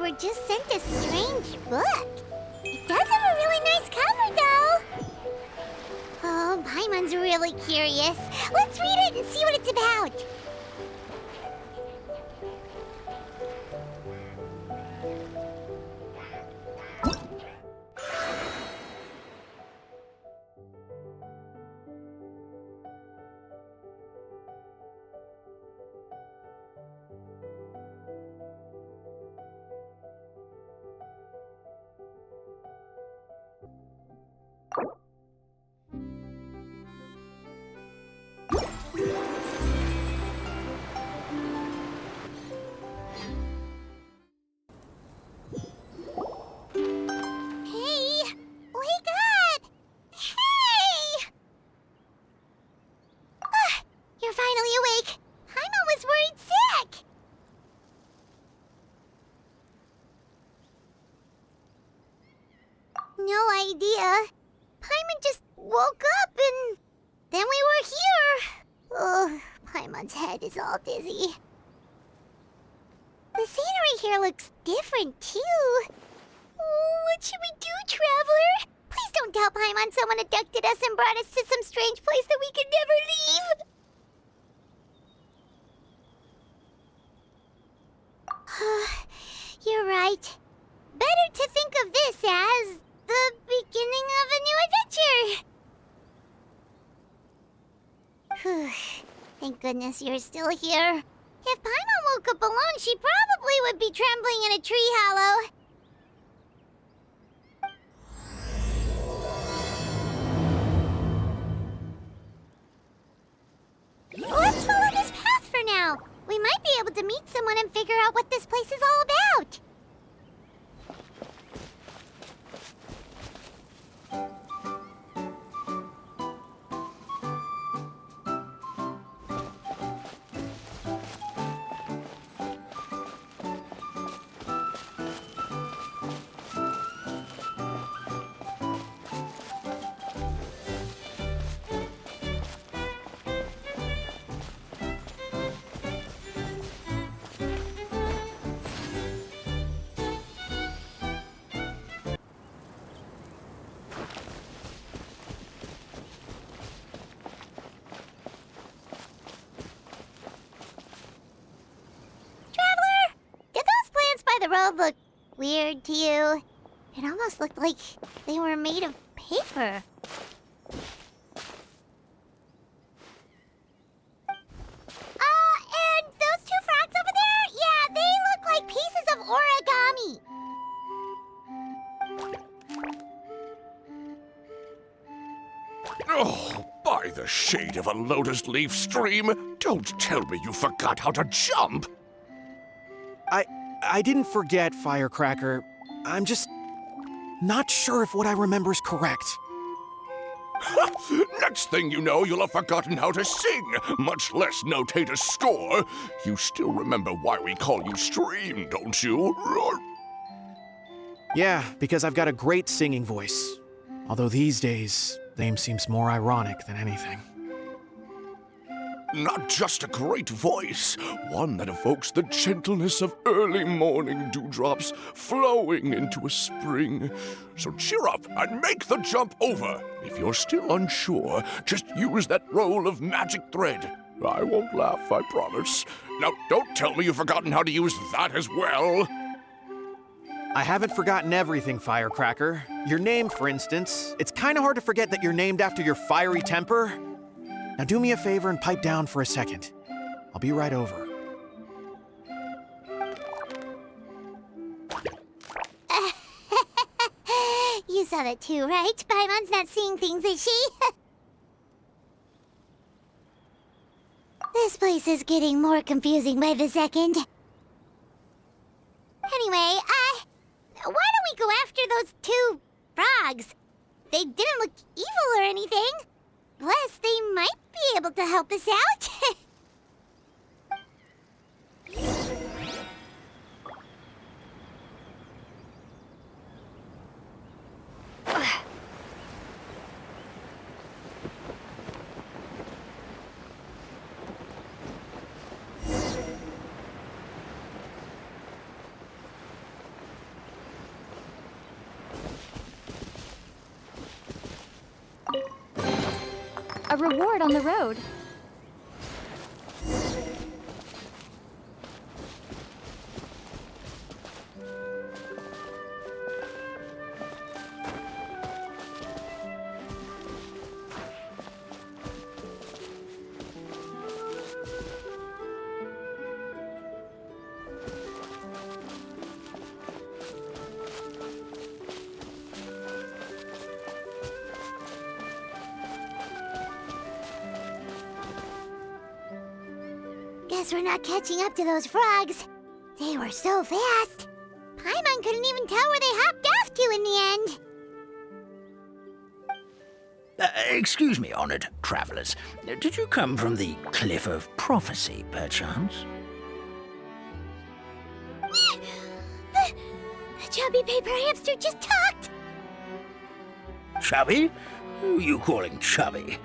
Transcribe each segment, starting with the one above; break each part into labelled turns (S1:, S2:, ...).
S1: were just sent a strange book. It does have a really nice cover, though. Oh, Paimon's really curious. Let's read it and see what it's about. No idea. Paimon just woke up and then we were here. Oh, Paimon's head is all dizzy. The scenery here looks different too. Oh, what should we do, Traveler? Please don't tell Paimon someone abducted us and brought us to some strange place that we could never leave. You're right. Better to think of this as the beginning of a new adventure. Thank goodness you're still here. If Paimon woke up alone, she probably would be trembling in a tree hollow. Let's follow this path for now. We might be able to meet someone and figure out what this place is all about. The road looked weird to you. It almost looked like they were made of paper. And those two frogs over there? Yeah, they look like pieces of origami.
S2: Oh, by the shade of a lotus leaf stream, don't tell me you forgot how to jump!
S3: I didn't forget, Firecracker. I'm just not sure if what I remember is correct.
S2: Next thing you know, you'll have forgotten how to sing, much less notate a score. You still remember why we call you Stream, don't you?
S3: Yeah, because I've got a great singing voice. Although these days, name seems more ironic than anything.
S2: Not just a great voice, one that evokes the gentleness of early morning dewdrops flowing into a spring. So cheer up and make the jump over. If you're still unsure, just use that roll of magic thread. I won't laugh, I promise. Now, don't tell me you've forgotten how to use that as well.
S3: I haven't forgotten everything, Firecracker. Your name, for instance. It's kind of hard to forget that you're named after your fiery temper. Now do me a favor and pipe down for a second. I'll be right over.
S1: You saw that too, right? Paimon's not seeing things, is she? This place is getting more confusing by the second. Anyway, why don't we go after those two frogs? They didn't look evil or anything. Plus, they might be able to help us out.
S4: a reward on the road.
S1: Guess we're not catching up to those frogs. They were so fast. Paimon couldn't even tell where they hopped off to in the end.
S5: Excuse me, honored travelers. Did you come from the Cliff of Prophecy, perchance?
S1: The chubby paper hamster just talked.
S5: Chubby? Who are you calling chubby?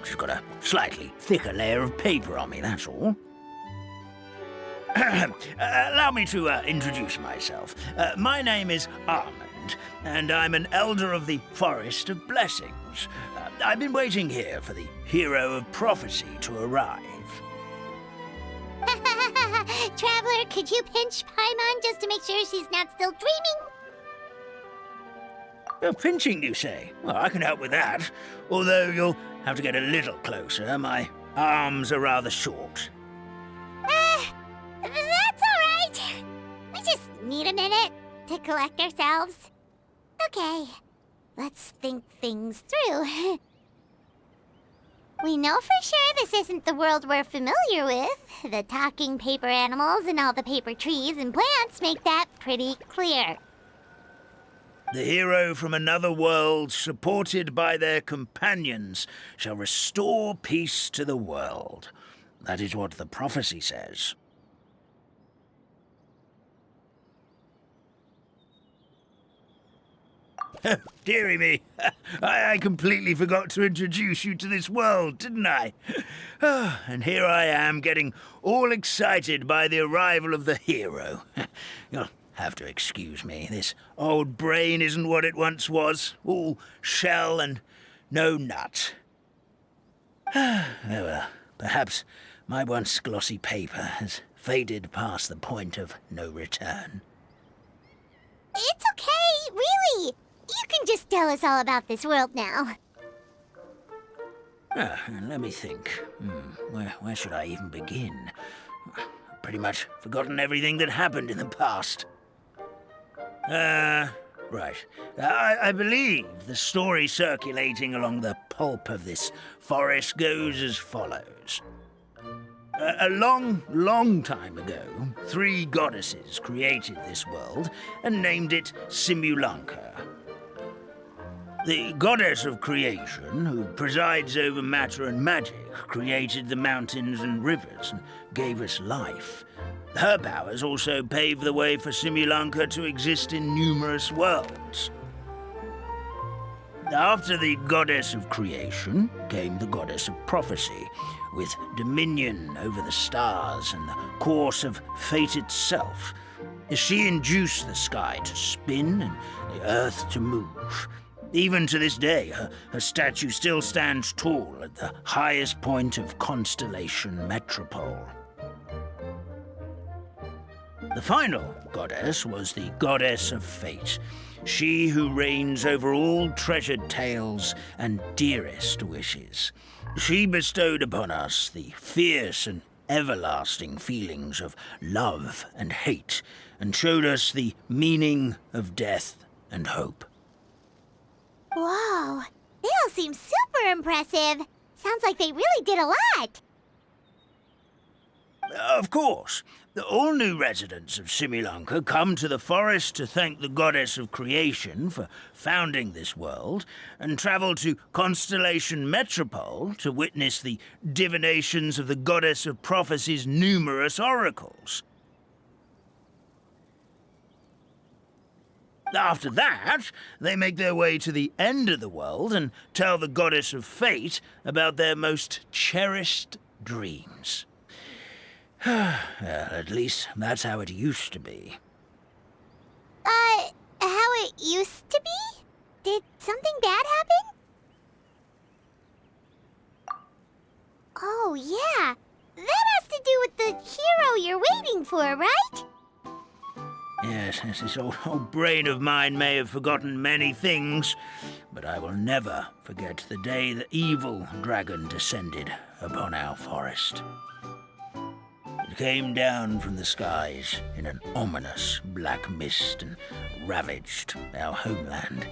S5: She's got a slightly thicker layer of paper on me, that's all. Allow me to introduce myself. My name is Armand, and I'm an elder of the Forest of Blessings. I've been waiting here for the Hero of Prophecy to arrive.
S1: Traveler, could you pinch Paimon just to make sure she's not still dreaming?
S5: Pinching, you say? Well, I can help with that. Although you'll have to get a little closer. My arms are rather short.
S1: That's all right. We just need a minute to collect ourselves. Okay, let's think things through. We know for sure this isn't the world we're familiar with. The talking paper animals and all the paper trees and plants make that pretty clear.
S5: The hero from another world, supported by their companions, shall restore peace to the world. That is what the prophecy says. Dearie me, I completely forgot to introduce you to this world, didn't I? And here I am, getting all excited by the arrival of the hero. You'll have to excuse me. This old brain isn't what it once was, all shell and no nut. Oh well, perhaps my once glossy paper has faded past the point of no return.
S1: It's okay, really. You can just tell us all about this world now.
S5: Let me think. Where should I even begin? I've pretty much forgotten everything that happened in the past. Right. I believe the story circulating along the pulp of this forest goes as follows. A long, long time ago, 3 goddesses created this world and named it Simulanka. The goddess of creation, who presides over matter and magic, created the mountains and rivers and gave us life. Her powers also paved the way for Simulanka to exist in numerous worlds. After the goddess of creation came the goddess of prophecy, with dominion over the stars and the course of fate itself. She induced the sky to spin and the earth to move. Even to this day, her statue still stands tall at the highest point of Constellation Metropole. The final goddess was the goddess of fate, she who reigns over all treasured tales and dearest wishes. She bestowed upon us the fierce and everlasting feelings of love and hate, and showed us the meaning of death and hope.
S1: Whoa, they all seem super impressive. Sounds like they really did a lot.
S5: Of course. All new residents of Simulanka come to the forest to thank the goddess of creation for founding this world, and travel to Constellation Metropole to witness the divinations of the goddess of prophecy's numerous oracles. After that, they make their way to the end of the world and tell the goddess of fate about their most cherished dreams. Well, at least that's how it used to be.
S1: How it used to be? Did something bad happen? Oh, yeah. That has to do with the hero you're waiting for, right?
S5: Yes, this old brain of mine may have forgotten many things, but I will never forget the day the evil dragon descended upon our forest. It came down from the skies in an ominous black mist and ravaged our homeland.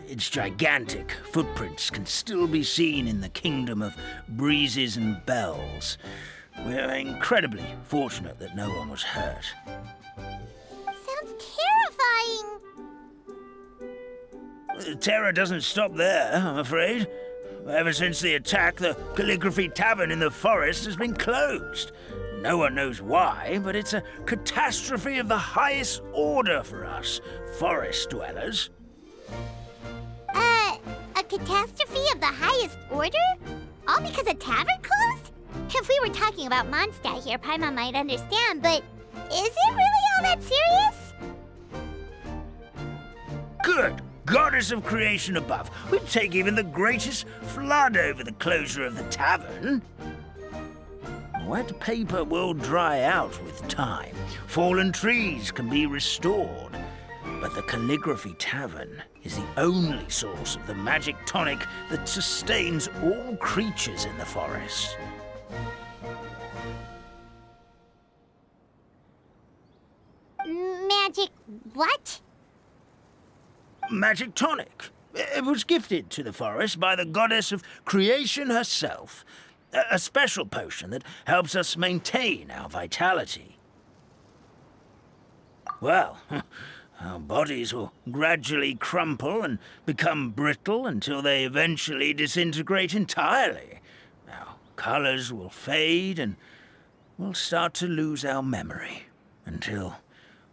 S5: Its gigantic footprints can still be seen in the kingdom of breezes and bells. We're incredibly fortunate that no one was hurt.
S1: Sounds terrifying.
S5: The terror doesn't stop there, I'm afraid. Ever since the attack, the Calligraphy Tavern in the forest has been closed. No one knows why, but it's a catastrophe of the highest order for us, forest dwellers.
S1: A catastrophe of the highest order? All because a tavern closed? If we were talking about Mondstadt here, Paimon might understand, but is it really all that serious?
S5: Good goddess of creation above, we'd take even the greatest flood over the closure of the tavern. Wet paper will dry out with time. Fallen trees can be restored. But the Calligraphy Tavern is the only source of the magic tonic that sustains all creatures in the forest.
S1: Magic what?
S5: Magic tonic. It was gifted to the forest by the goddess of creation herself. A special potion that helps us maintain our vitality. Well, our bodies will gradually crumple and become brittle until they eventually disintegrate entirely. Our colors will fade and we'll start to lose our memory until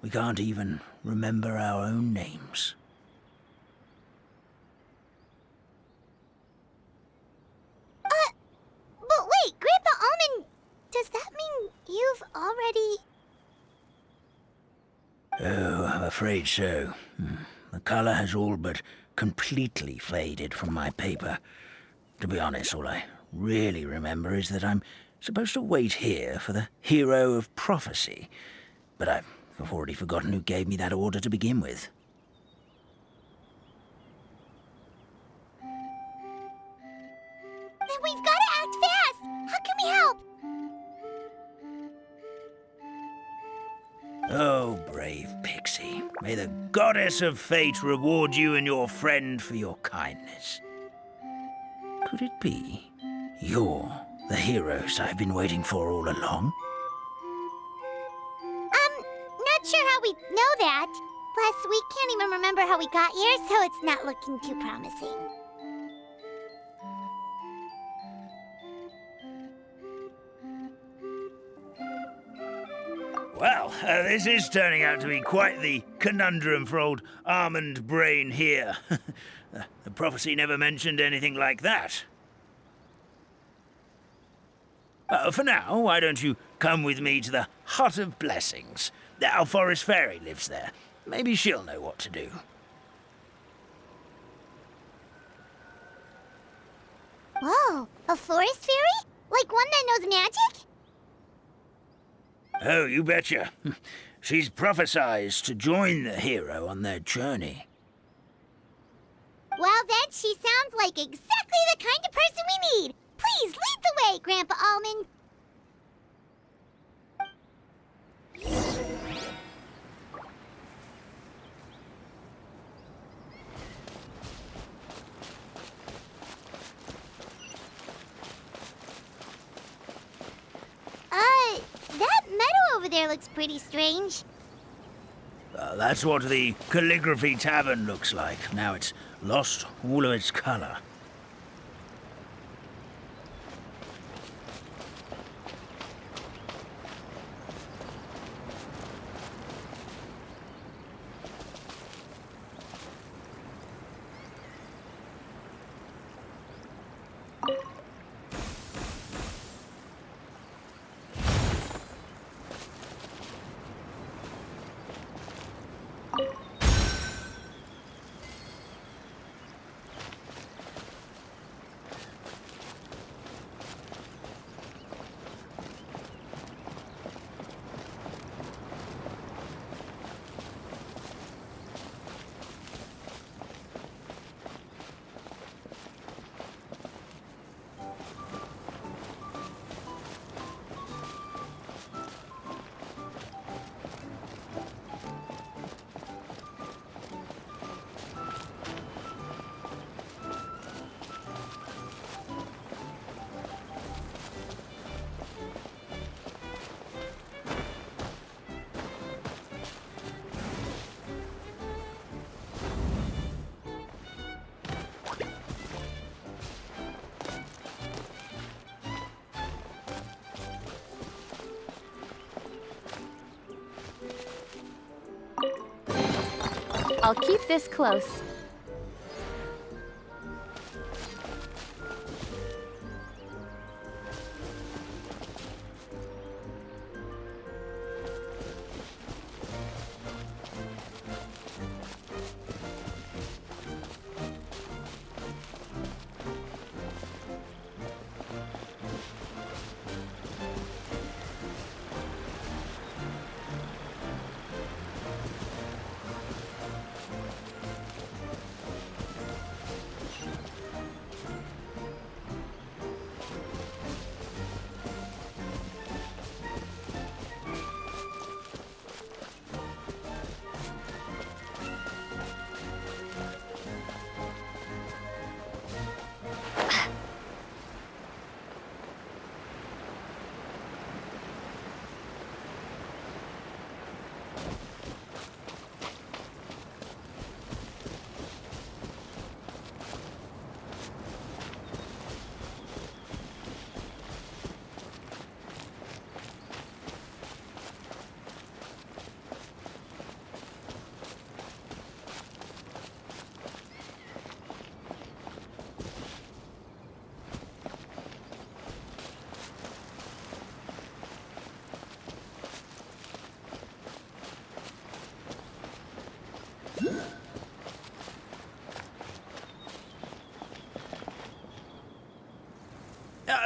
S5: we can't even remember our own names.
S1: But wait, Grandpa Almond, does that mean you've already...
S5: Oh, I'm afraid so. The color has all but completely faded from my paper. To be honest, all I really remember is that I'm supposed to wait here for the hero of prophecy. But I've already forgotten who gave me that order to begin with.
S1: Then we've got to act fast! How can we help?
S5: Oh, brave Pixie. May the goddess of fate reward you and your friend for your kindness. Could it be you're the heroes I've been waiting for all along?
S1: Not sure how we know that. Plus, we can't even remember how we got here, so it's not looking too promising.
S5: Well, this is turning out to be quite the conundrum for old Almond Brain here. The prophecy never mentioned anything like that. For now, why don't you come with me to the Hut of Blessings? Our forest fairy lives there. Maybe she'll know what to do.
S1: Whoa, a forest fairy? Like one that knows magic?
S5: Oh, you betcha. She's prophesized to join the hero on their journey.
S1: Well, then she sounds like exactly the kind of person we need. Please lead the way, Grandpa Almond. That meadow over there looks pretty strange.
S5: That's what the Calligraphy Tavern looks like. Now it's lost all of its color.
S4: I'll keep this close.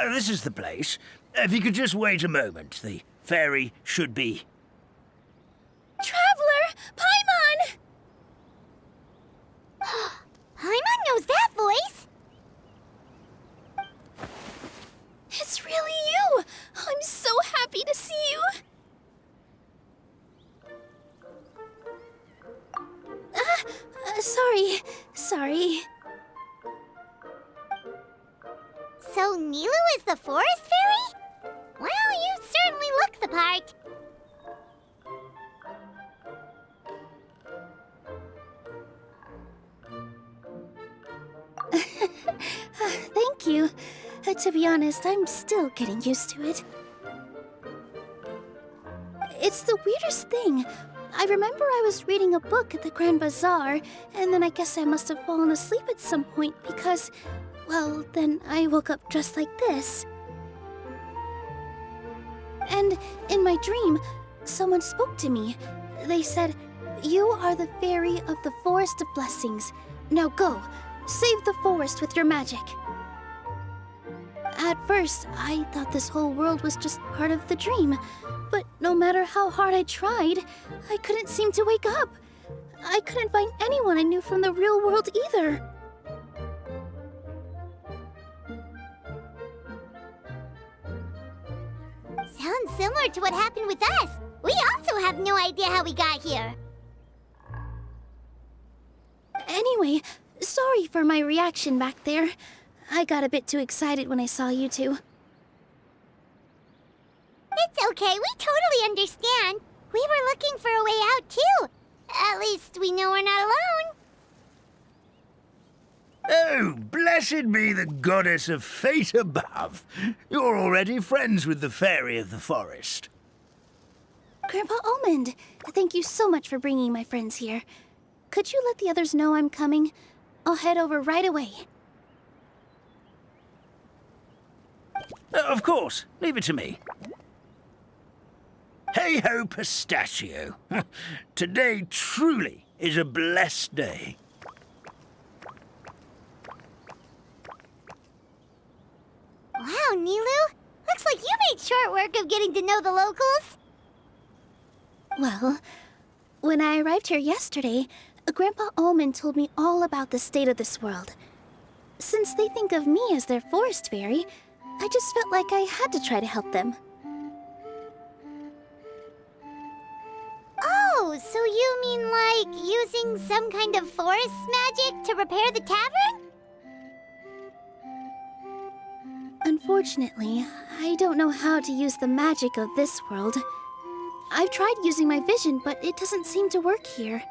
S5: This is the place. If you could just wait a moment, the fairy should be...
S1: Traveler! Paimon! Paimon knows that voice!
S6: It's really you! I'm so happy to see you! Sorry.
S1: So Nilu is the forest fairy? Well, you certainly look the part.
S6: Thank you. To be honest, I'm still getting used to it. It's the weirdest thing. I remember I was reading a book at the Grand Bazaar, and then I guess I must have fallen asleep at some point because, well, then I woke up just like this. And in my dream, someone spoke to me. They said, "You are the fairy of the Forest of Blessings. Now go, save the forest with your magic." At first, I thought this whole world was just part of the dream, but no matter how hard I tried, I couldn't seem to wake up. I couldn't find anyone I knew from the real world either.
S1: Sounds similar to what happened with us. We also have no idea how we got here.
S6: Anyway, sorry for my reaction back there. I got a bit too excited when I saw you two.
S1: It's okay, we totally understand. We were looking for a way out too. At least we know we're not alone.
S5: Oh, blessed be the goddess of fate above. You're already friends with the fairy of the forest.
S6: Grandpa Almond, thank you so much for bringing my friends here. Could you let the others know I'm coming? I'll head over right away.
S5: Of course, leave it to me. Hey-ho, pistachio. Today truly is a blessed day.
S1: Wow, Nilu. Looks like you made short work of getting to know the locals.
S6: Well, when I arrived here yesterday, Grandpa Almond told me all about the state of this world. Since they think of me as their forest fairy, I just felt like I had to try to help them.
S1: Oh, so you mean like using some kind of forest magic to repair the tavern?
S6: Unfortunately, I don't know how to use the magic of this world. I've tried using my vision, but it doesn't seem to work here.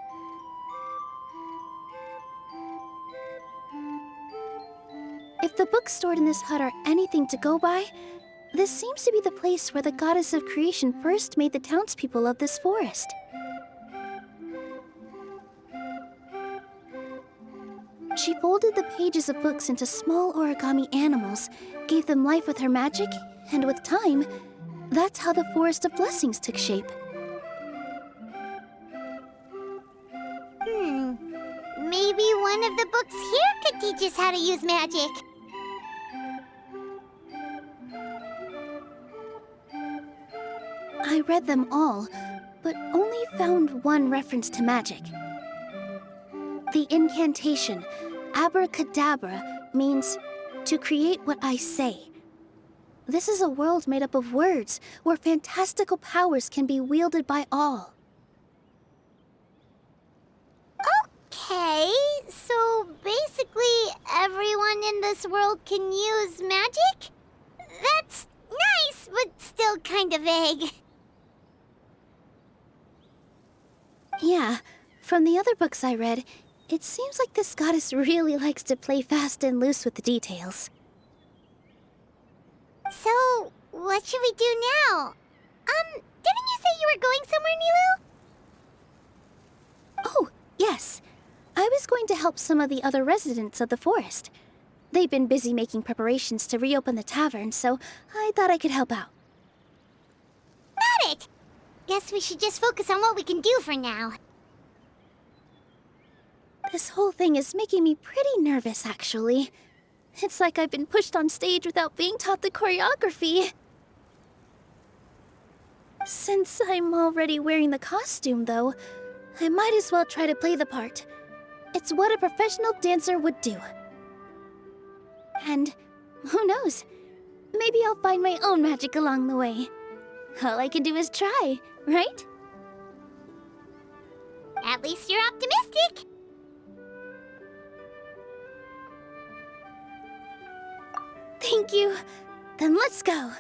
S6: If the books stored in this hut are anything to go by, this seems to be the place where the goddess of creation first made the townspeople of this forest. She folded the pages of books into small origami animals, gave them life with her magic, and with time, that's how the Forest of Blessings took shape.
S1: Maybe one of the books here could teach us how to use magic.
S6: I read them all, but only found one reference to magic. The incantation, abracadabra, means to create what I say. This is a world made up of words, where fantastical powers can be wielded by all.
S1: Okay, so basically everyone in this world can use magic? That's nice, but still kind of vague.
S6: Yeah, from the other books I read, it seems like this goddess really likes to play fast and loose with the details.
S1: So, what should we do now? Didn't you say you were going somewhere, Nilu?
S6: Oh, yes. I was going to help some of the other residents of the forest. They've been busy making preparations to reopen the tavern, so I thought I could help out.
S1: Got it! Guess we should just focus on what we can do for now.
S6: This whole thing is making me pretty nervous, actually. It's like I've been pushed on stage without being taught the choreography. Since I'm already wearing the costume, though, I might as well try to play the part. It's what a professional dancer would do. And who knows? Maybe I'll find my own magic along the way. All I can do is try, right?
S1: At least you're optimistic.
S6: Thank you. Then let's go.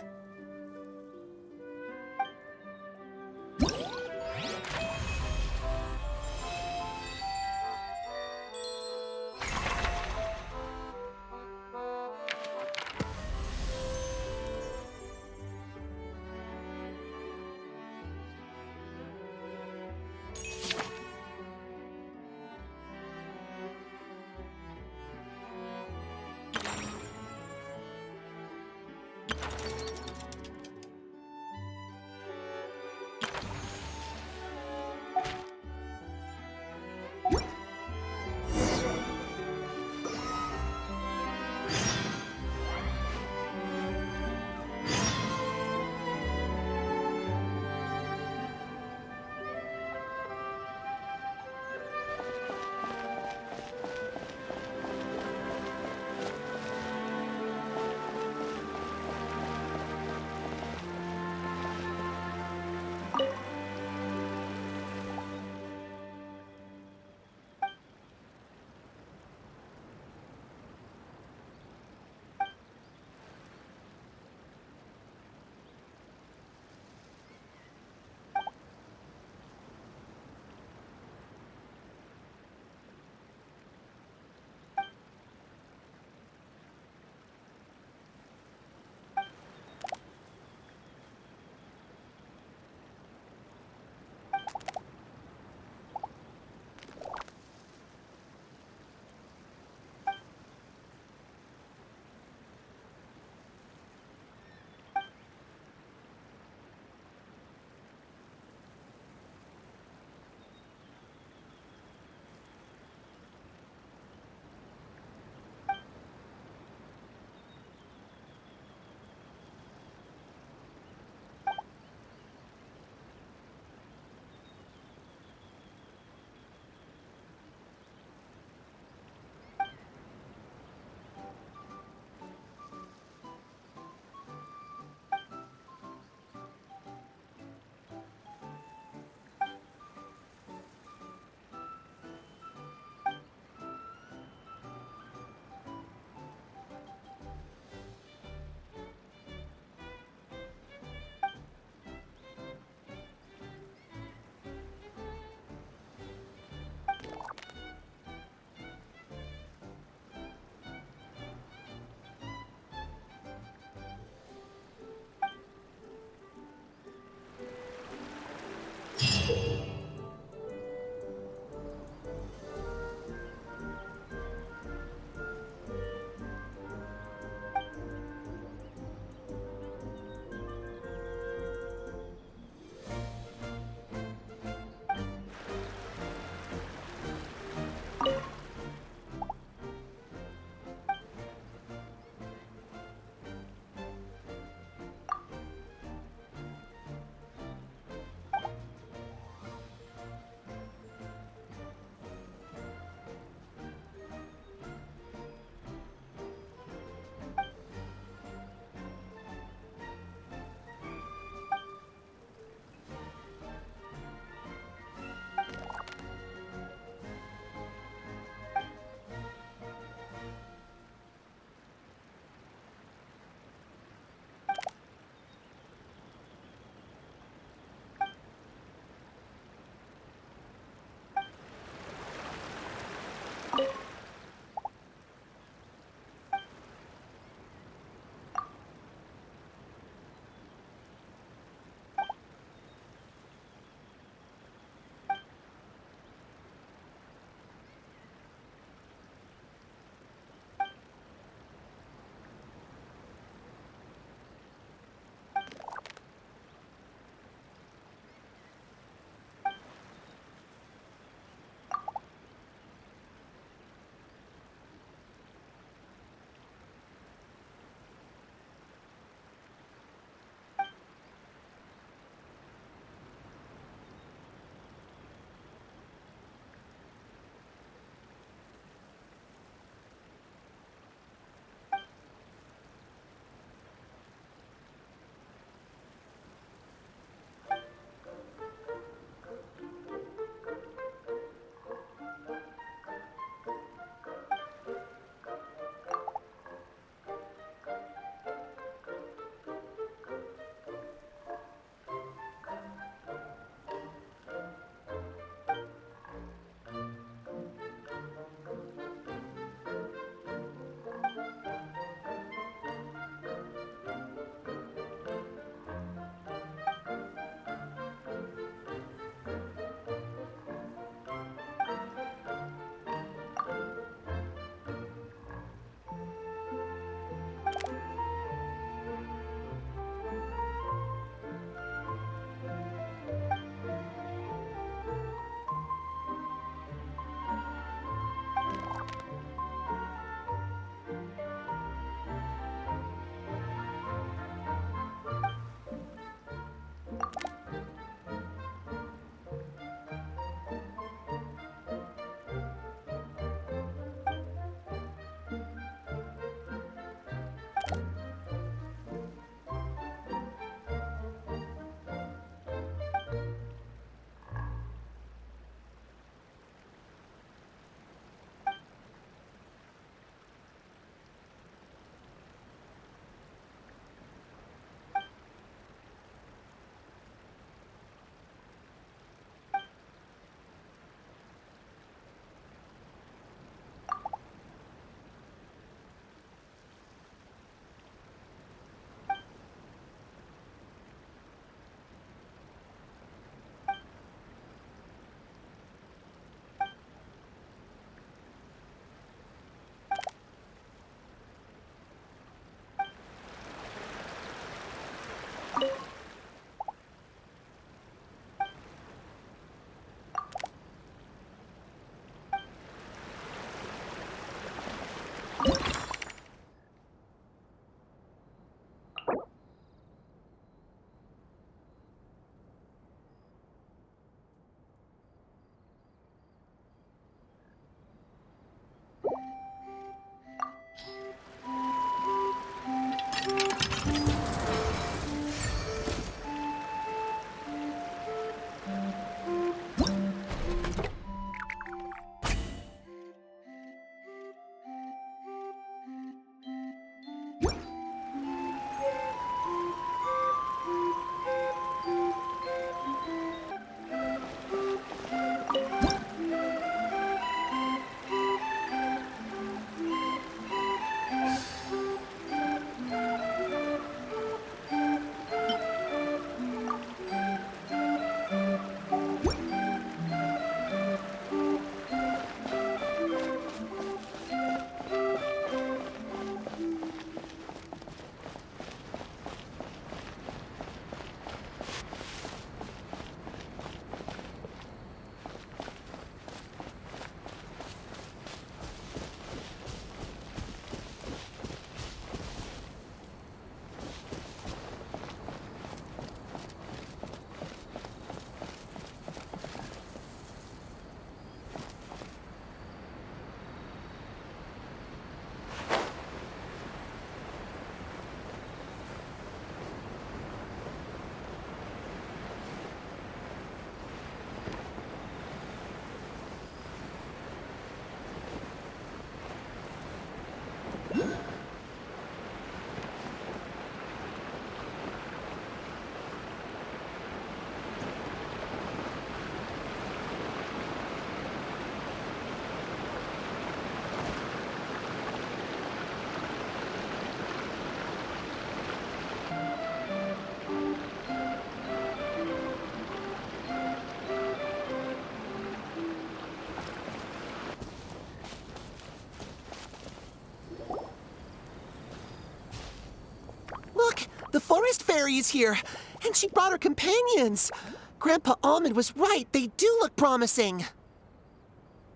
S4: fairy is here, and she brought her companions. Grandpa Almond was right. They do look promising.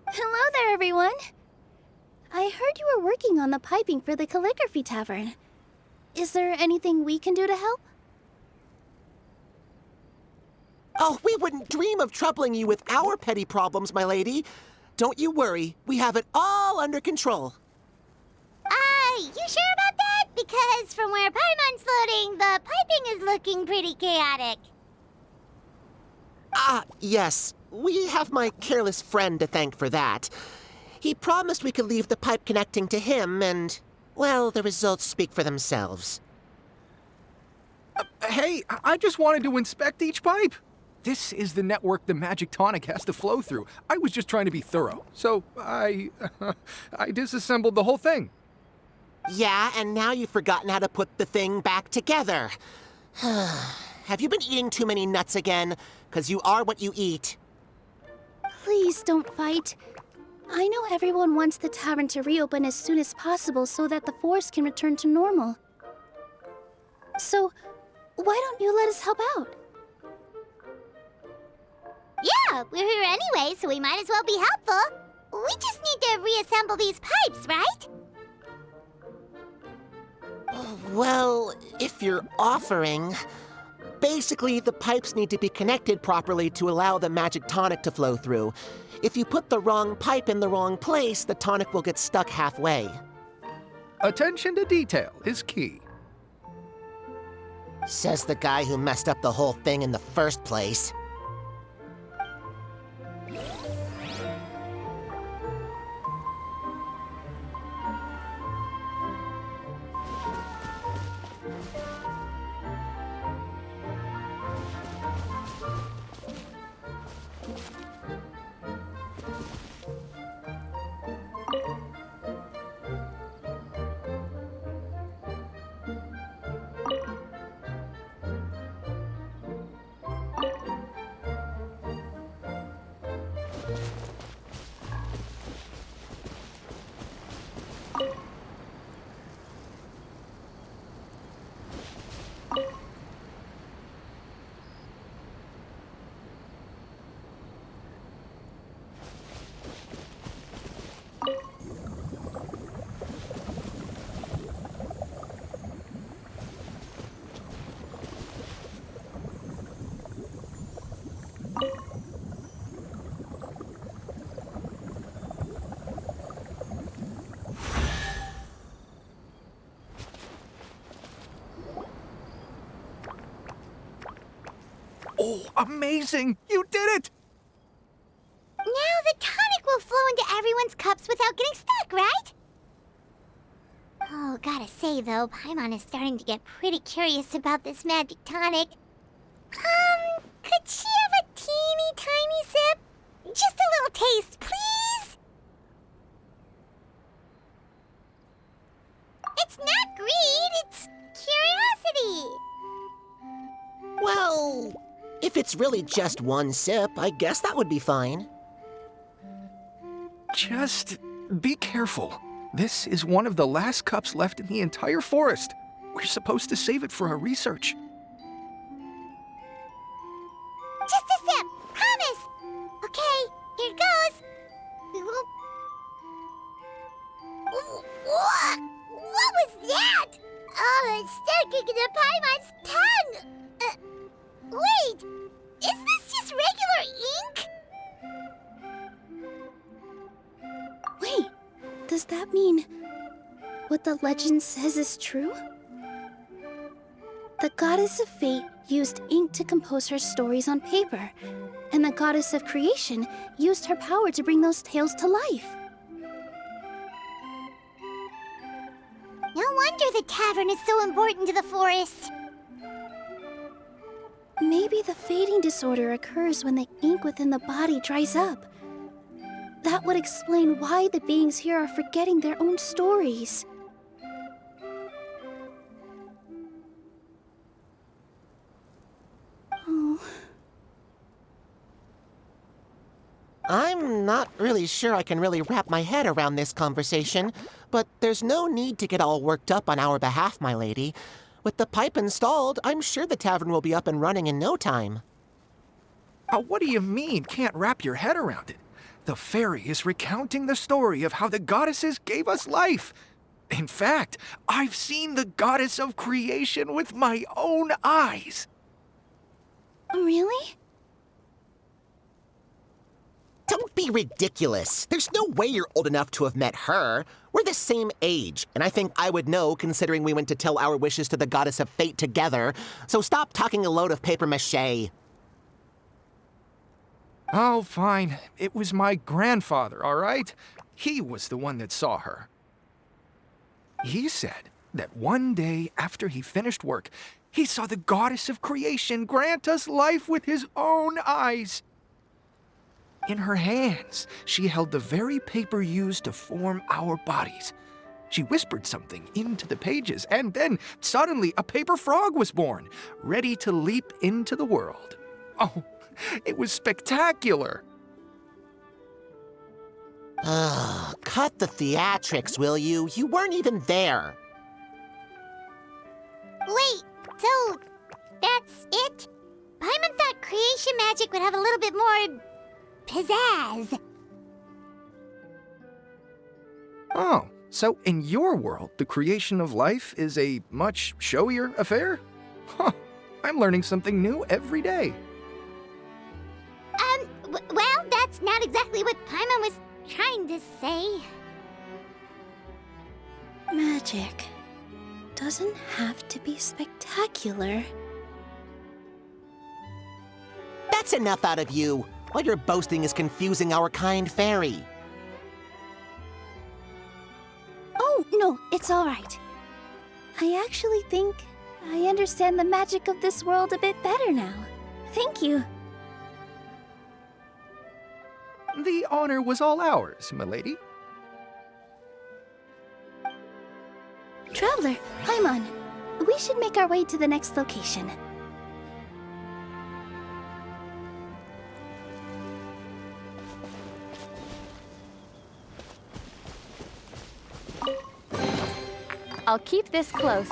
S6: Hello there, everyone. I heard you were working on the piping for the calligraphy tavern. Is there anything we can do to help?
S4: Oh, we wouldn't dream of troubling you with our petty problems, my lady. Don't you worry. We have it all under control.
S1: You sure about that? Because from where Paimon's floating, the piping is looking pretty chaotic.
S4: Ah, yes. We have my careless friend to thank for that. He promised we could leave the pipe connecting to him, and, well, the results speak for themselves.
S7: Hey, I just wanted to inspect each pipe. This is the network the magic tonic has to flow through. I was just trying to be thorough, so I disassembled the whole thing.
S4: Yeah, and now you've forgotten how to put the thing back together. Have you been eating too many nuts again? 'Cause you are what you eat.
S6: Please don't fight. I know everyone wants the tavern to reopen as soon as possible so that the forest can return to normal. So, why don't you let us help out?
S1: Yeah, we're here anyway, so we might as well be helpful. We just need to reassemble these pipes, right?
S4: Well, if you're offering... Basically, the pipes need to be connected properly to allow the magic tonic to flow through. If you put the wrong pipe in the wrong place, the tonic will get stuck halfway.
S7: Attention to detail is key.
S4: Says the guy who messed up the whole thing in the first place.
S7: Oh, amazing! You did it!
S1: Now the tonic will flow into everyone's cups without getting stuck, right? Oh, gotta say though, Paimon is starting to get pretty curious about this magic tonic. Could she have a teeny tiny sip? Just a little taste, please? It's not greed, it's curiosity.
S4: Well, if it's really just one sip, I guess that would be fine.
S7: Just be careful. This is one of the last cups left in the entire forest. We're supposed to save it for our research.
S1: Just a sip, promise. Okay, here goes. We won't... What was that? Oh, it's sticking to Paimon's tongue. Wait, is this just regular ink?
S6: Wait, does that mean what the legend says is true? The goddess of fate used ink to compose her stories on paper, and the goddess of creation used her power to bring those tales to life.
S1: No wonder the tavern is so important to the forest.
S6: Maybe the fading disorder occurs when the ink within the body dries up. That would explain why the beings here are forgetting their own stories. Oh.
S4: I'm not really sure I can really wrap my head around this conversation, but there's no need to get all worked up on our behalf, my lady. With the pipe installed, I'm sure the tavern will be up and running in no time.
S7: What do you mean, can't wrap your head around it? The fairy is recounting the story of how the goddesses gave us life. In fact, I've seen the goddess of creation with my own eyes.
S6: Really?
S4: Don't be ridiculous. There's no way you're old enough to have met her. We're the same age, and I think I would know considering we went to tell our wishes to the goddess of fate together. So stop talking a load of papier-mâché.
S7: Oh, fine. It was my grandfather, all right? He was the one that saw her. He said that one day after he finished work, he saw the goddess of creation grant us life with his own eyes. In her hands, she held the very paper used to form our bodies. She whispered something into the pages, and then suddenly a paper frog was born, ready to leap into the world. Oh, it was spectacular.
S4: Ugh, cut the theatrics, will you? You weren't even there.
S1: Wait, so that's it? Paimon thought creation magic would have a little bit more pizzazz.
S7: Oh, so in your world, the creation of life is a much showier affair? Huh, I'm learning something new every day.
S1: Well, that's not exactly what Paimon was trying to say.
S6: Magic doesn't have to be spectacular.
S4: That's enough out of you. All your boasting is confusing our kind fairy.
S6: Oh, no, it's all right. I actually think I understand the magic of this world a bit better now. Thank you.
S7: The honor was all ours, milady.
S6: Traveler, Paimon, we should make our way to the next location.
S8: I'll keep this close.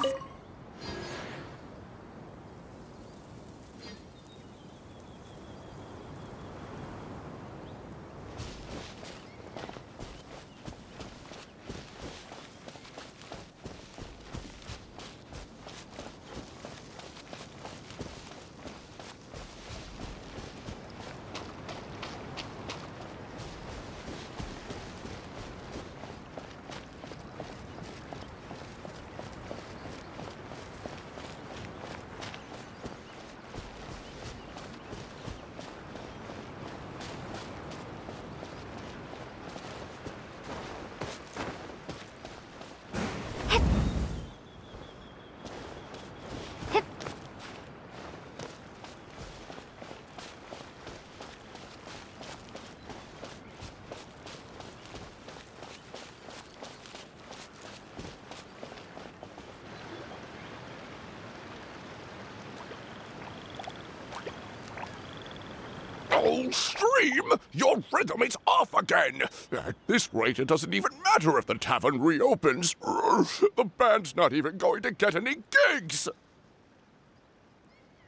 S2: Oh, Stream! Your rhythm is off again! At this rate, it doesn't even matter if the tavern reopens. The band's not even going to get any gigs!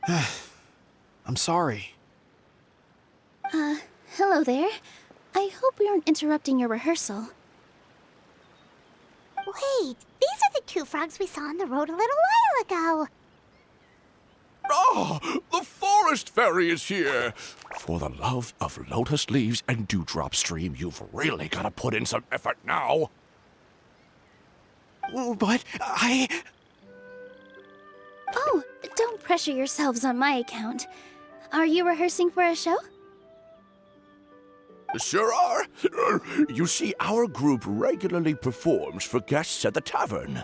S3: I'm sorry.
S6: Hello there. I hope we aren't interrupting your rehearsal.
S1: Wait, these are the two frogs we saw on the road a little while ago.
S2: Ah, the forest fairy is here! For the love of lotus leaves and dewdrop Stream, you've really got to put in some effort now.
S3: But
S6: Oh, don't pressure yourselves on my account. Are you rehearsing for a show?
S2: Sure are. You see, our group regularly performs for guests at the tavern.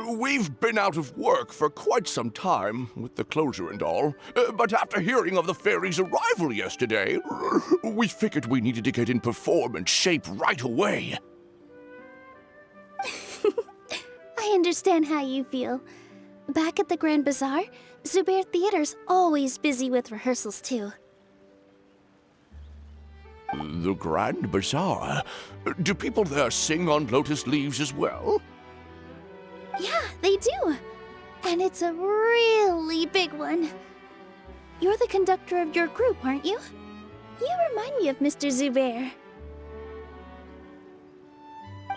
S2: We've been out of work for quite some time, with the closure and all, but after hearing of the fairy's arrival yesterday, we figured we needed to get in performance shape right away.
S6: I understand how you feel. Back at the Grand Bazaar, Zubair Theater's always busy with rehearsals too.
S2: The Grand Bazaar? Do people there sing on lotus leaves as well?
S6: Yeah, they do. And it's a really big one. You're the conductor of your group, aren't you? You remind me of Mr. Zubair.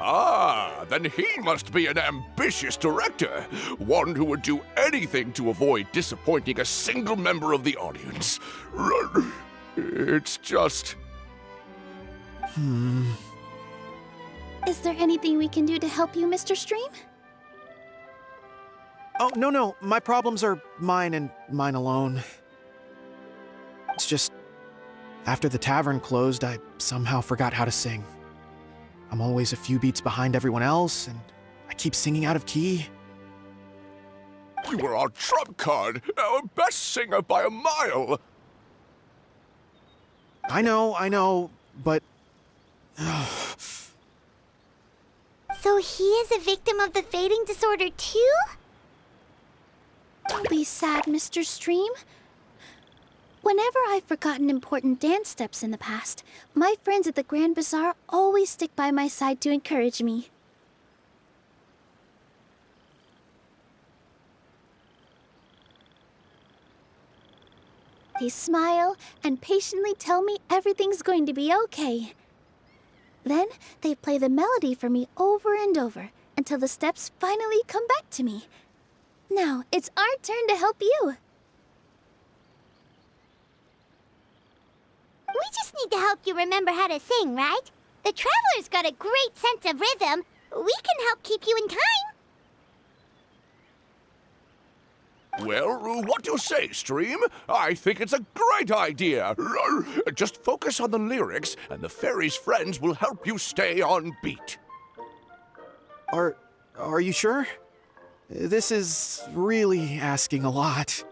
S2: Ah, then he must be an ambitious director. One who would do anything to avoid disappointing a single member of the audience. It's just...
S6: Is there anything we can do to help you, Mr. Stream?
S3: Oh, no. My problems are mine and mine alone. It's just, after the tavern closed, I somehow forgot how to sing. I'm always a few beats behind everyone else, and I keep singing out of key.
S2: You were our trump card, our best singer by a mile.
S3: I know, but...
S1: So he is a victim of the fading disorder too?
S6: Don't be sad, Mr. Stream. Whenever I've forgotten important dance steps in the past, my friends at the Grand Bazaar always stick by my side to encourage me. They smile and patiently tell me everything's going to be okay. Then they play the melody for me over and over until the steps finally come back to me. Now it's our turn to help you.
S1: We just need to help you remember how to sing, right? The Traveler's got a great sense of rhythm. We can help keep you in time.
S2: Well, what do you say, Stream? I think it's a great idea. Just focus on the lyrics, and the fairy's friends will help you stay on beat.
S3: Are you sure? This is really asking a lot.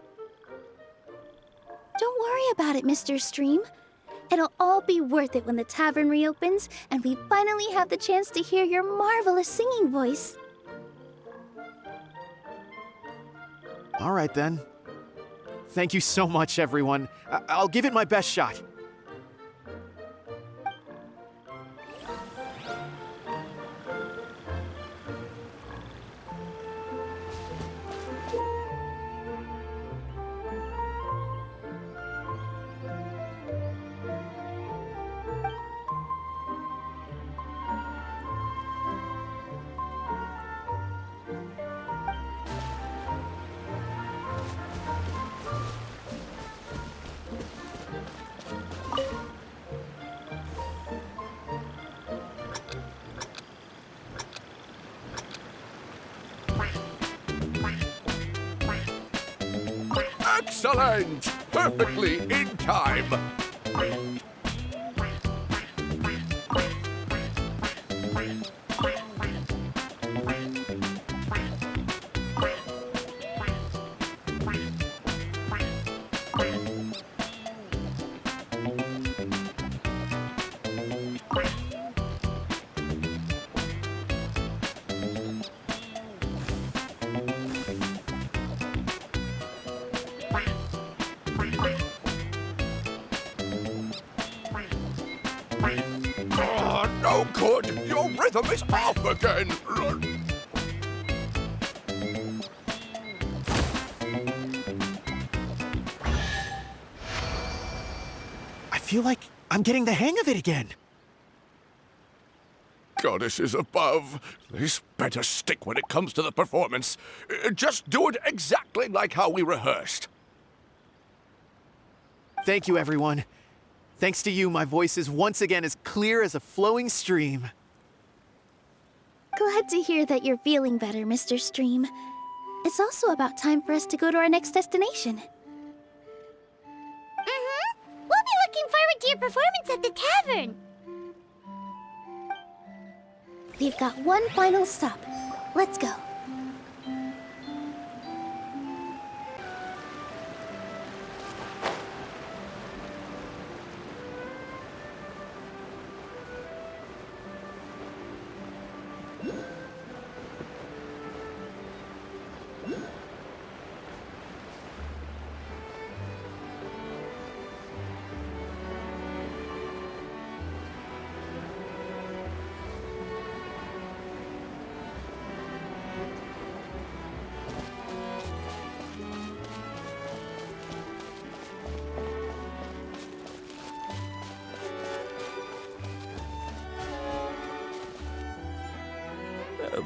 S6: Don't worry about it, Mr. Stream. It'll all be worth it when the tavern reopens and we finally have the chance to hear your marvelous singing voice.
S3: All right, then. Thank you so much, everyone. I'll give it my best shot.
S2: Excellent! Perfectly in time. Oh, no good! Your rhythm is off again!
S3: I feel like I'm getting the hang of it again.
S2: Goddesses above, this better stick when it comes to the performance. Just do it exactly like how we rehearsed.
S3: Thank you, everyone. Thanks to you, my voice is once again as clear as a flowing stream.
S6: Glad to hear that you're feeling better, Mr. Stream. It's also about time for us to go to our next destination.
S1: We'll be looking forward to your performance at the tavern.
S6: We've got one final stop. Let's go.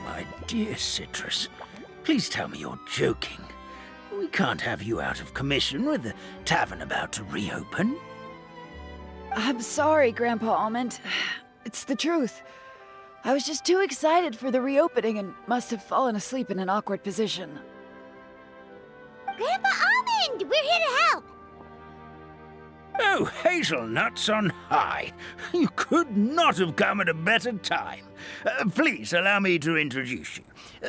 S5: my dear Citrus. Please tell me you're joking. We can't have you out of commission with the tavern about to reopen.
S9: I'm sorry, Grandpa Almond. It's the truth. I was just too excited for the reopening and must have fallen asleep in an awkward position.
S1: Grandpa Almond, we're here to help.
S5: Oh, hazelnuts on high. You could not have come at a better time. Please allow me to introduce you.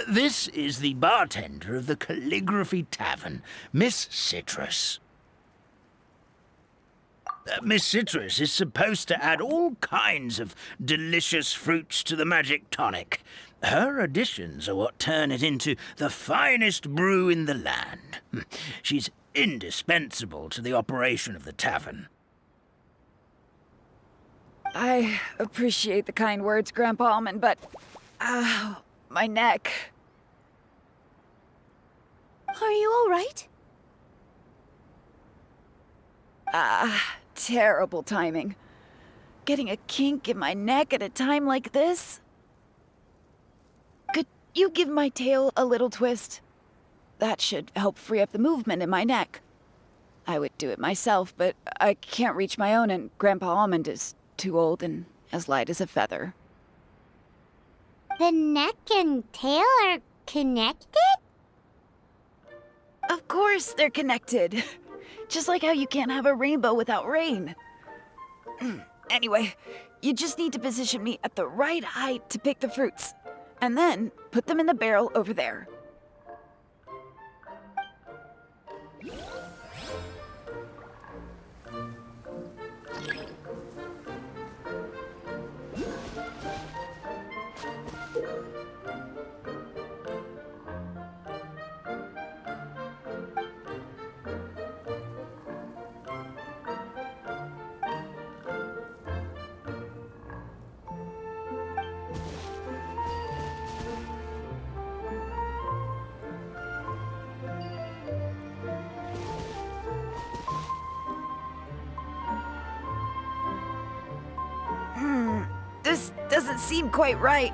S5: This is the bartender of the Calligraphy Tavern, Miss Citrus. Miss Citrus is supposed to add all kinds of delicious fruits to the magic tonic. Her additions are what turn it into the finest brew in the land. She's indispensable to the operation of the tavern.
S9: I appreciate the kind words, Grandpa Almond, but... my neck.
S6: Are you all right?
S9: Terrible timing. Getting a kink in my neck at a time like this? Could you give my tail a little twist? That should help free up the movement in my neck. I would do it myself, but I can't reach my own, and Grandpa Almond is too old and as light as a feather.
S1: The neck and tail are connected?
S9: Of course they're connected. Just like how you can't have a rainbow without rain. Anyway, you just need to position me at the right height to pick the fruits, and then put them in the barrel over there. This doesn't seem quite right.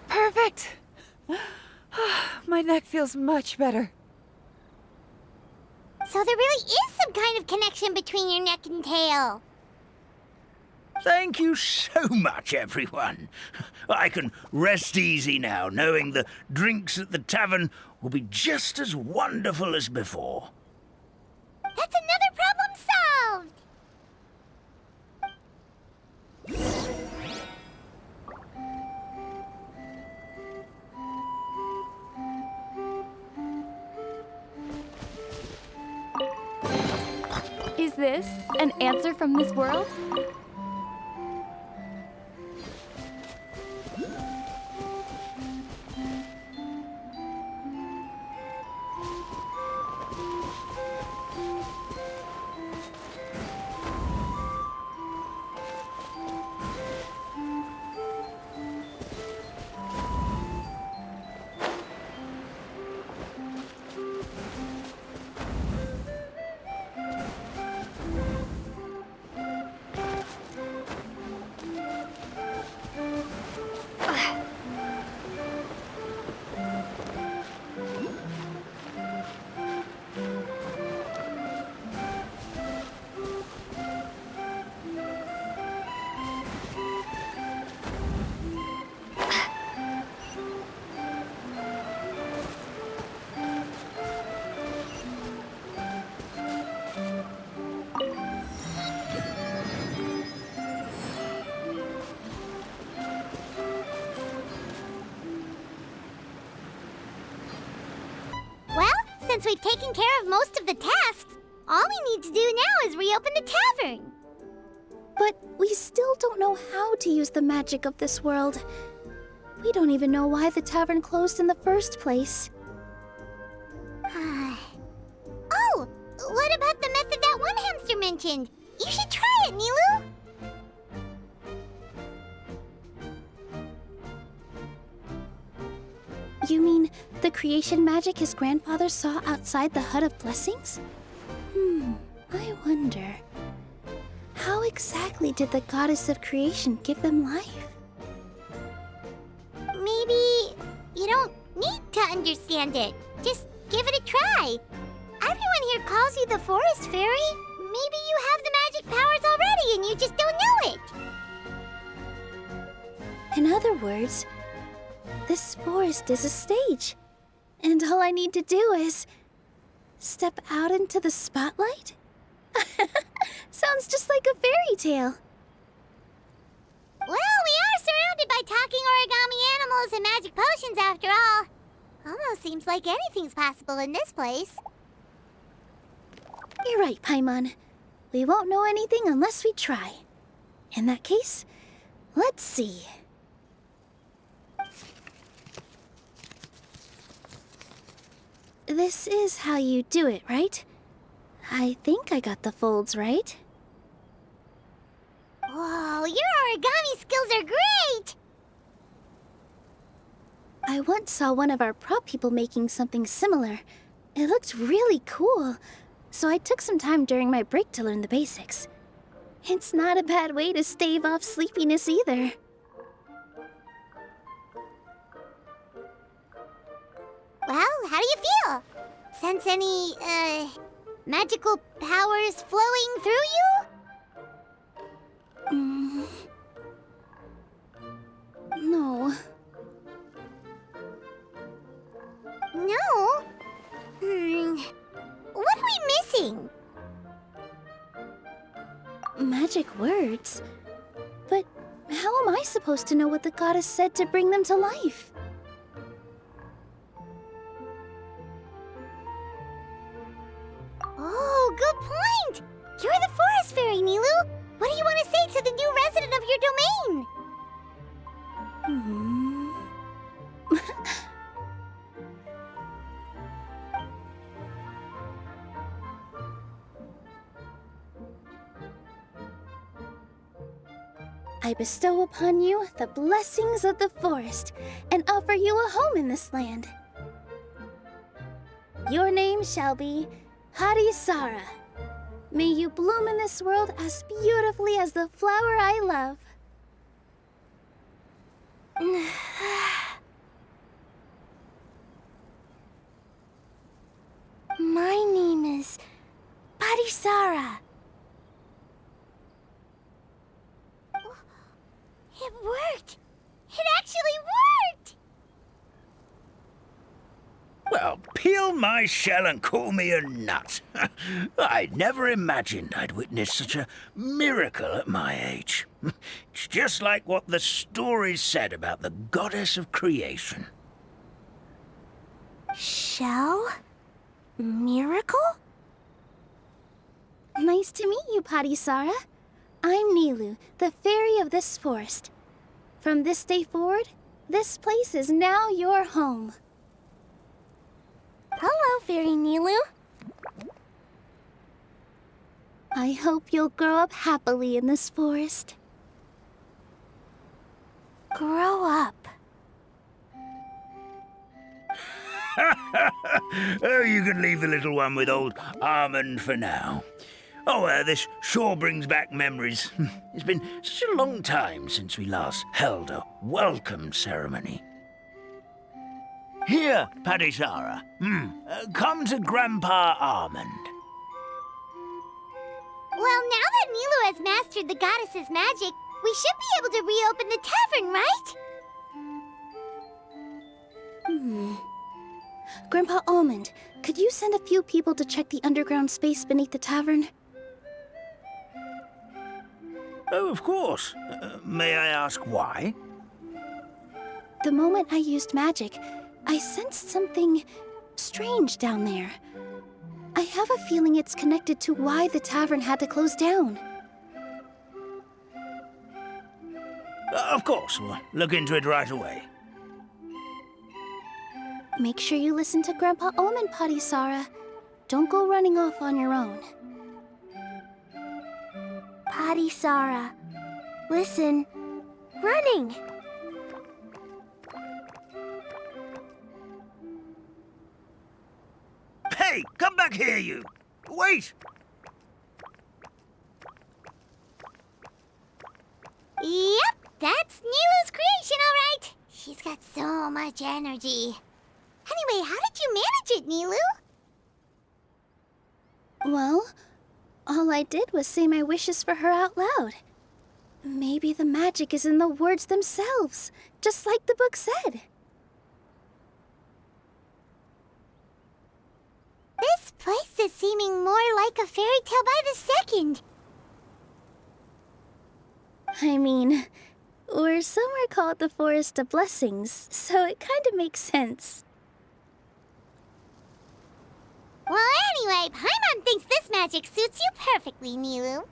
S9: Perfect! My neck feels much better.
S1: So there really is some kind of connection between your neck and tail.
S5: Thank you so much, everyone. I can rest easy now, knowing the drinks at the tavern will be just as wonderful as before.
S1: That's another problem solved!
S8: Is this an answer from this world?
S1: since we've taken care of most of the tasks, all we need to do now is reopen the tavern.
S6: But we still don't know how to use the magic of this world. We don't even know why the tavern closed in the first place.
S1: Oh, what about the method that one hamster mentioned? You should try it, Nilu!
S6: You mean the creation magic his grandfather saw outside the Hut of Blessings? I wonder. How exactly did the goddess of creation give them life?
S1: Maybe you don't need to understand it. Just give it a try. Everyone here calls you the Forest Fairy. Maybe you have the magic powers already and you just don't know it.
S6: In other words, this forest is a stage. And all I need to do is step out into the spotlight? Sounds just like a fairy tale.
S1: Well, we are surrounded by talking origami animals and magic potions after all. Almost seems like anything's possible in this place.
S6: You're right, Paimon. We won't know anything unless we try. In that case, let's see. This is how you do it, right? I think I got the folds right.
S1: Whoa, your origami skills are great!
S6: I once saw one of our prop people making something similar. It looked really cool, so I took some time during my break to learn the basics. It's not a bad way to stave off sleepiness either.
S1: Well, how do you feel? Sense any, magical powers flowing through you?
S6: No.
S1: No? What are we missing?
S6: Magic words? But how am I supposed to know what the goddess said to bring them to life?
S1: Oh, good point! You're the Forest Fairy, Nilu! What do you want to say to the new resident of your domain?
S6: I bestow upon you the blessings of the forest and offer you a home in this land. Your name shall be Harisara. May you bloom in this world as beautifully as the flower I love.
S1: My name is Harisara. It worked! It actually worked!
S5: Well, peel my shell and call me a nut. I'd never imagined I'd witness such a miracle at my age. It's just like what the stories said about the goddess of creation.
S1: Shell? Miracle?
S6: Nice to meet you, Parisara. I'm Nilu, the fairy of this forest. From this day forward, this place is now your home.
S1: Hello, Fairy Nilu.
S6: I hope you'll grow up happily in this forest.
S1: Grow up.
S5: Oh, you can leave the little one with old Almond for now. Oh, this sure brings back memories. It's been such a long time since we last held a welcome ceremony. Here, Parisara. Come to Grandpa Almond.
S1: Well, now that Nilu has mastered the goddess's magic, we should be able to reopen the tavern, right?
S6: Grandpa Almond, could you send a few people to check the underground space beneath the tavern?
S5: Oh, of course. May I ask why?
S6: The moment I used magic, I sensed something strange down there. I have a feeling it's connected to why the tavern had to close down.
S5: Of course, we'll look into it right away.
S6: Make sure you listen to Grandpa Omen, Potty Sara. Don't go running off on your own.
S1: Potty Sara. Listen. Running!
S5: Hey, come back here, you! Wait!
S1: Yep, that's Nilu's creation, all right. She's got so much energy. Anyway, how did you manage it, Nilu?
S6: Well, all I did was say my wishes for her out loud. Maybe the magic is in the words themselves, just like the book said.
S1: This place is seeming more like a fairy tale by the second.
S6: I mean, we're somewhere called the Forest of Blessings, so it kind of makes sense.
S1: Well, anyway, Paimon thinks this magic suits you perfectly, Nilu.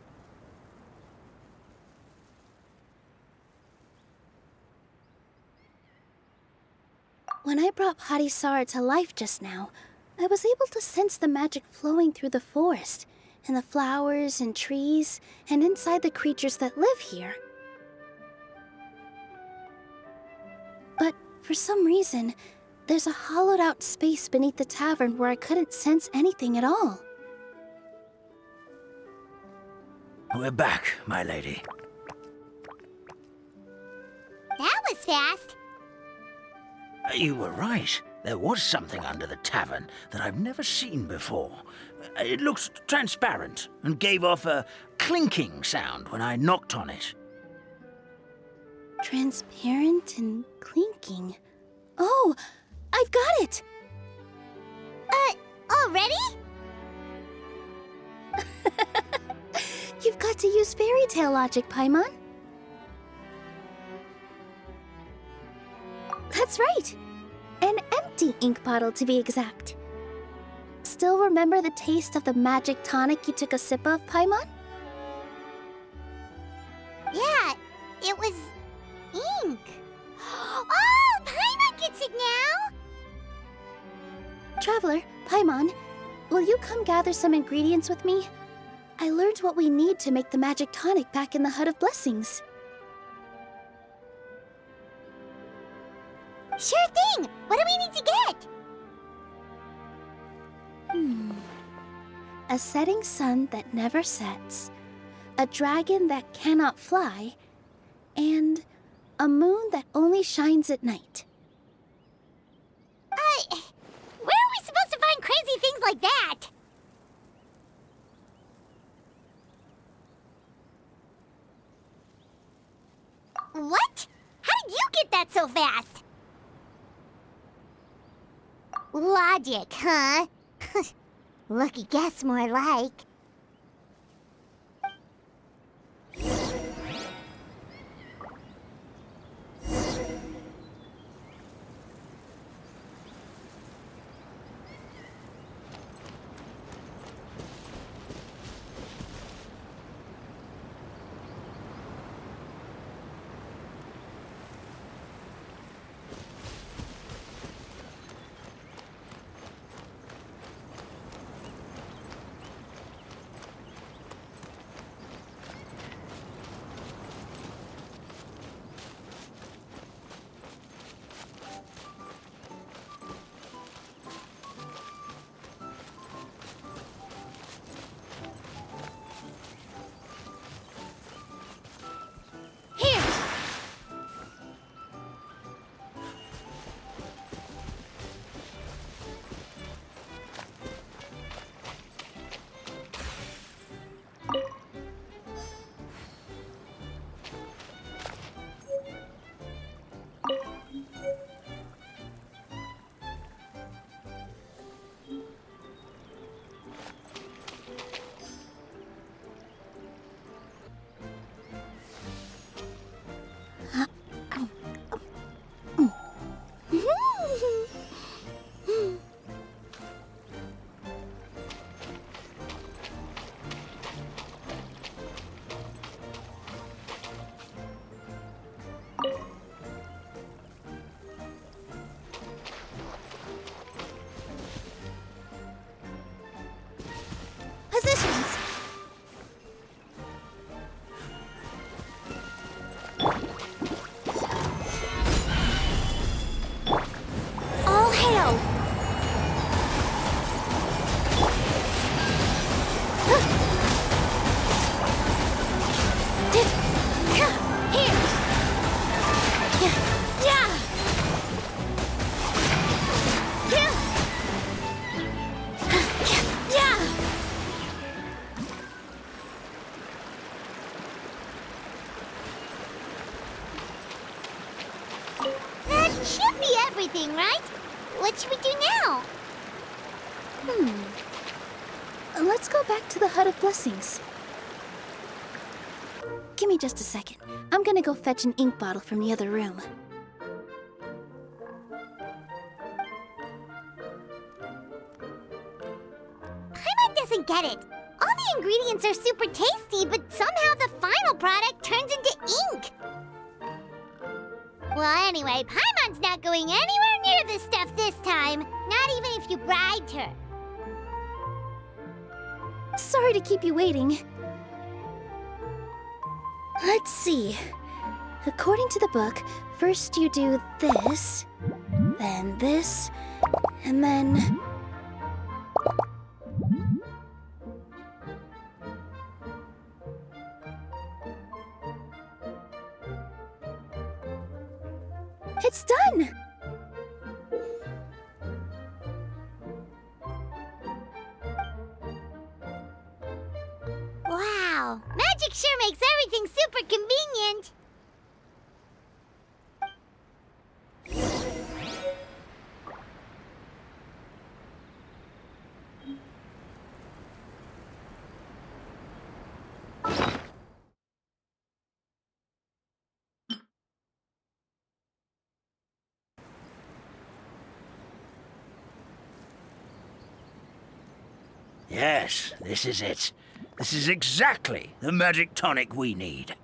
S6: When I brought Potty Sara to life just now, I was able to sense the magic flowing through the forest, and the flowers and trees, and inside the creatures that live here. But for some reason, there's a hollowed-out space beneath the tavern where I couldn't sense anything at all.
S5: We're back, my lady.
S1: That was fast.
S5: You were right. There was something under the tavern that I've never seen before. It looked transparent and gave off a clinking sound when I knocked on it.
S6: Transparent and clinking. Oh, I've got it!
S1: Already?
S6: You've got to use fairy tale logic, Paimon. That's right. An empty ink bottle, to be exact. Still remember the taste of the magic tonic you took a sip of, Paimon?
S1: Yeah, it was ink. Oh, Paimon gets it now!
S6: Traveler, Paimon, will you come gather some ingredients with me? I learned what we need to make the magic tonic back in the Hut of Blessings.
S1: Sure thing! What do we need to get?
S6: A setting sun that never sets, a dragon that cannot fly, and a moon that only shines at night.
S1: Where are we supposed to find crazy things like that? What? How did you get that so fast? Logic, huh? Lucky guess, more like. Should be everything, right? What should we do now?
S6: Let's go back to the Hut of Blessings. Give me just a second. I'm gonna go fetch an ink bottle from the other room.
S1: Paimon doesn't get it. All the ingredients are super tasty, but somehow the final product turns into ink. Well, anyway, Paimon's not going anywhere near this stuff this time. Not even if you bribed her.
S6: Sorry to keep you waiting. Let's see. According to the book, first you do this, then this, and then... It's done!
S1: Wow, magic sure makes everything super convenient.
S5: Yes, this is it. This is exactly the magic tonic we need.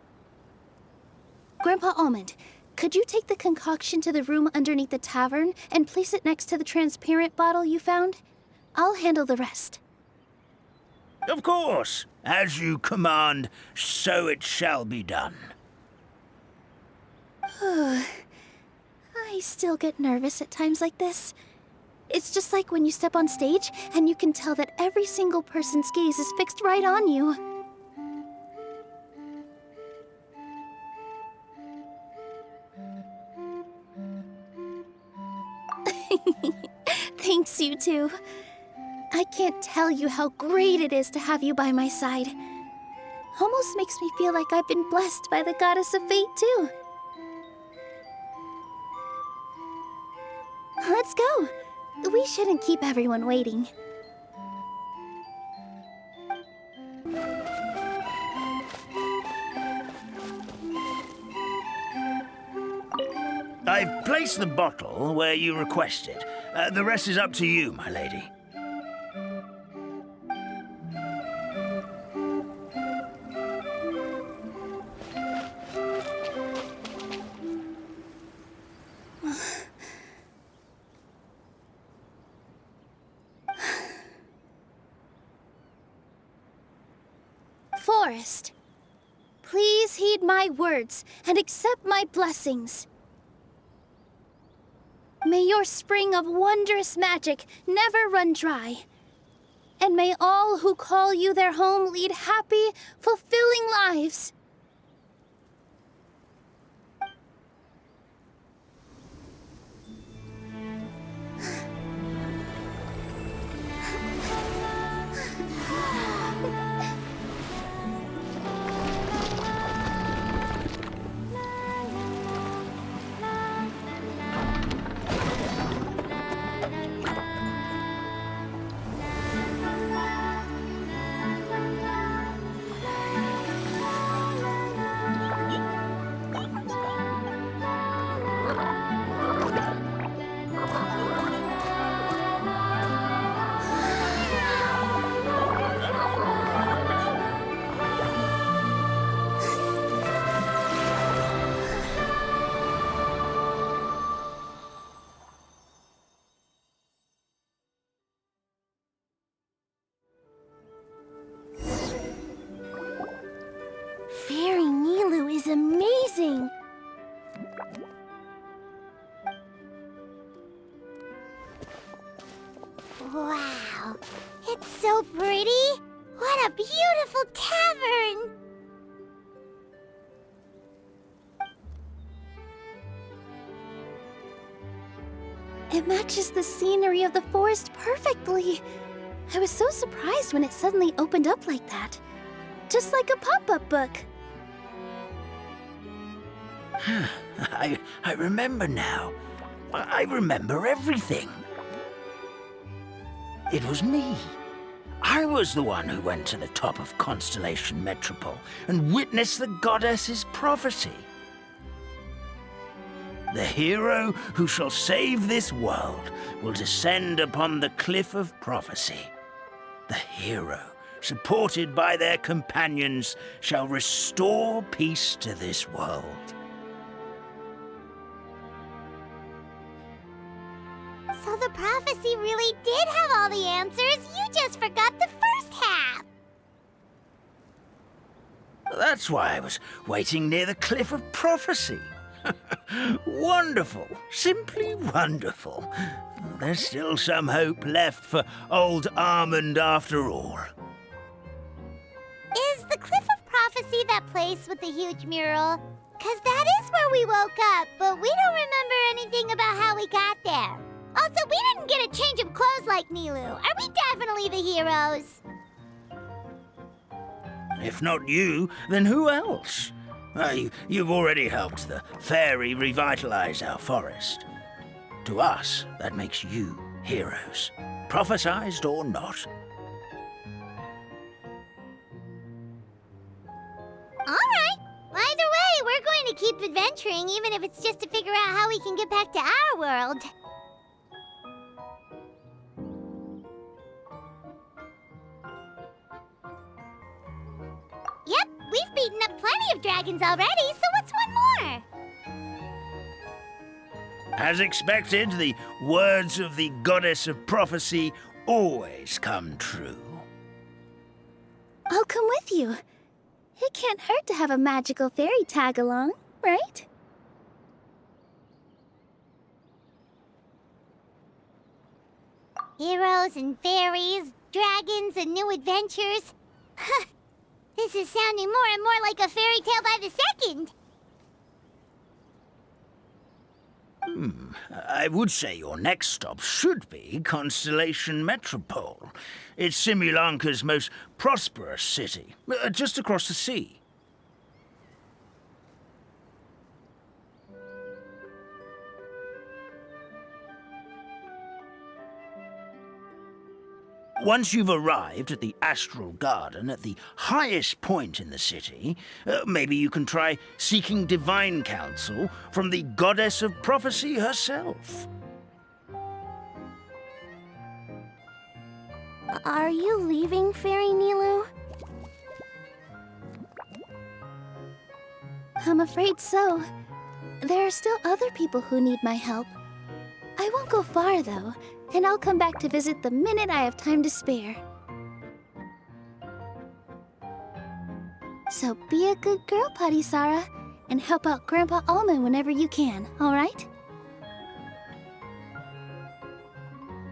S6: Grandpa Almond, could you take the concoction to the room underneath the tavern and place it next to the transparent bottle you found? I'll handle the rest.
S5: Of course. As you command, so it shall be done.
S6: I still get nervous at times like this. It's just like when you step on stage and you can tell that every single person's gaze is fixed right on you. Thanks, you two. I can't tell you how great it is to have you by my side. Almost makes me feel like I've been blessed by the goddess of fate, too. Let's go. We shouldn't keep everyone waiting.
S5: I've placed the bottle where you requested. The rest is up to you, my lady.
S6: Forest, please heed my words and accept my blessings. May your spring of wondrous magic never run dry. And may all who call you their home lead happy, fulfilling lives. Fairy Nilu is amazing!
S1: Wow, it's so pretty. What a beautiful tavern.
S6: It matches the scenery of the forest perfectly. I was so surprised when it suddenly opened up like that. Just like a pop-up book.
S5: I remember now. I remember everything. It was me. I was the one who went to the top of Constellation Metropole and witnessed the goddess's prophecy. The hero who shall save this world will descend upon the cliff of prophecy. The hero, supported by their companions, shall restore peace to this world.
S1: So the prophecy really did have all the answers. You just forgot the first half.
S5: That's why I was waiting near the cliff of prophecy. Wonderful. Simply wonderful. There's still some hope left for old Armand after all.
S1: Is the Cliff of Prophecy that place with the huge mural? 'Cause that is where we woke up, but we don't remember anything about how we got there. Also, we didn't get a change of clothes like Nilu. Are we definitely the heroes?
S5: If not you, then who else? You've already helped the fairy revitalize our forest. To us, that makes you heroes, prophesized or not.
S1: All right. Either way, we're going to keep adventuring, even if it's just to figure out how we can get back to our world. Yep, we've beaten up plenty of dragons already, so what's one more?
S5: As expected, the words of the goddess of prophecy always come true.
S6: I'll come with you. It can't hurt to have a magical fairy tag along, right?
S1: Heroes and fairies, dragons and new adventures. This is sounding more and more like a fairy tale by the second.
S5: I would say your next stop should be Constellation Metropole. It's Simulanka's most prosperous city, just across the sea. Once you've arrived at the Astral Garden at the highest point in the city, maybe you can try seeking divine counsel from the goddess of prophecy herself.
S6: Are you leaving, Fairy Nilu? I'm afraid so. There are still other people who need my help. I won't go far, though, and I'll come back to visit the minute I have time to spare. So be a good girl, Padisara, and help out Grandpa Almond whenever you can, all right?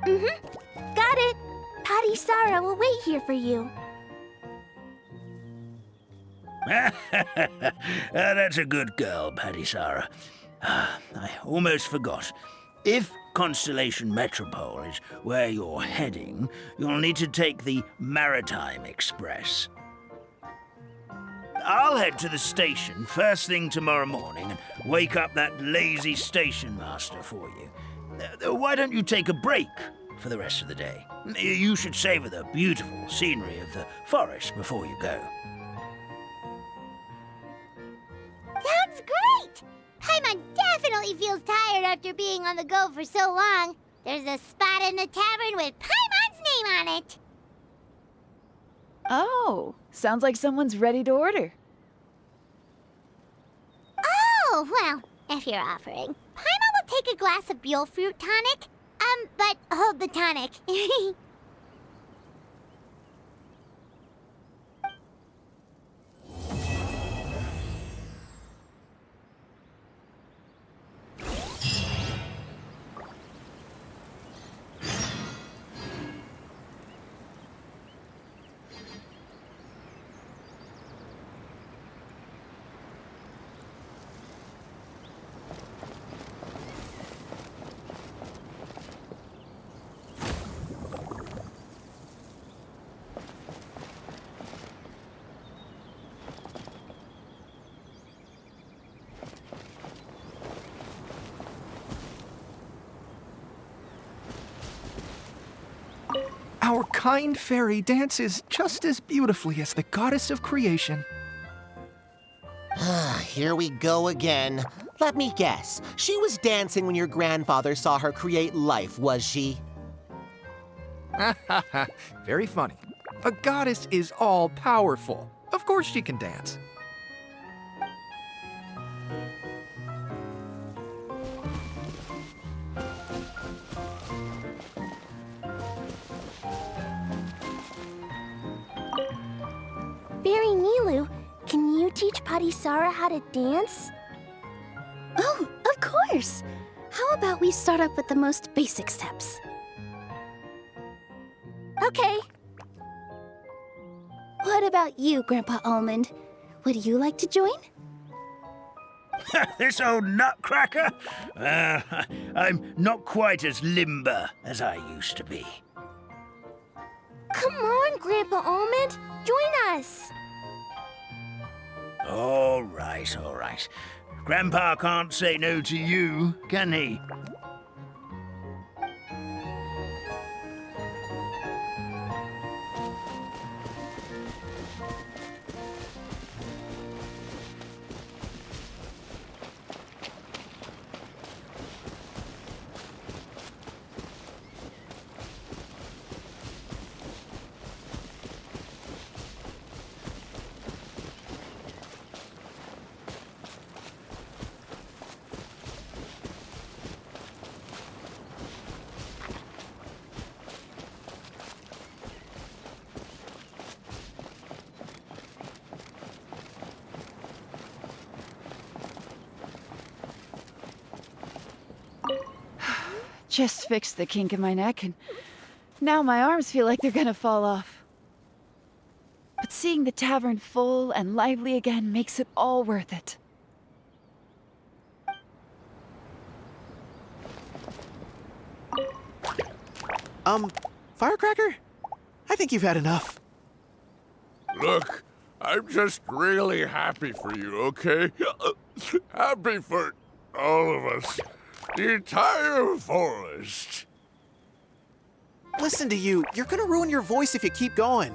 S6: Got it! Padisara will wait here for you.
S5: That's a good girl, Padisara. I almost forgot. If Constellation Metropole is where you're heading, you'll need to take the Maritime Express. I'll head to the station first thing tomorrow morning and wake up that lazy station master for you. Why don't you take a break for the rest of the day? You should savor the beautiful scenery of the forest before you go.
S1: Sounds great! Paimon definitely feels tired after being on the go for so long. There's a spot in the tavern with Paimon's name on it.
S9: Oh, sounds like someone's ready to order.
S1: Oh, well, if you're offering, Paimon will take a glass of Buell fruit tonic. But hold the tonic.
S7: Our kind fairy dances just as beautifully as the goddess of creation.
S4: Here we go again. Let me guess. She was dancing when your grandfather saw her create life, was she?
S7: Very funny. A goddess is all-powerful. Of course she can dance.
S1: Fairy Nilu, can you teach Patisara how to dance?
S6: Oh, of course! How about we start up with the most basic steps?
S1: Okay.
S6: What about you, Grandpa Almond? Would you like to join?
S5: This old nutcracker? I'm not quite as limber as I used to be.
S1: Come on, Grandpa Almond. Join us.
S5: All right, all right. Grandpa can't say no to you, can he?
S9: Just fixed the kink in my neck, and now my arms feel like they're gonna fall off. But seeing the tavern full and lively again makes it all worth it.
S3: Firecracker? I think you've had enough.
S2: Look, I'm just really happy for you, okay? Happy for all of us. The entire forest.
S3: Listen to you. You're gonna ruin your voice if you keep going.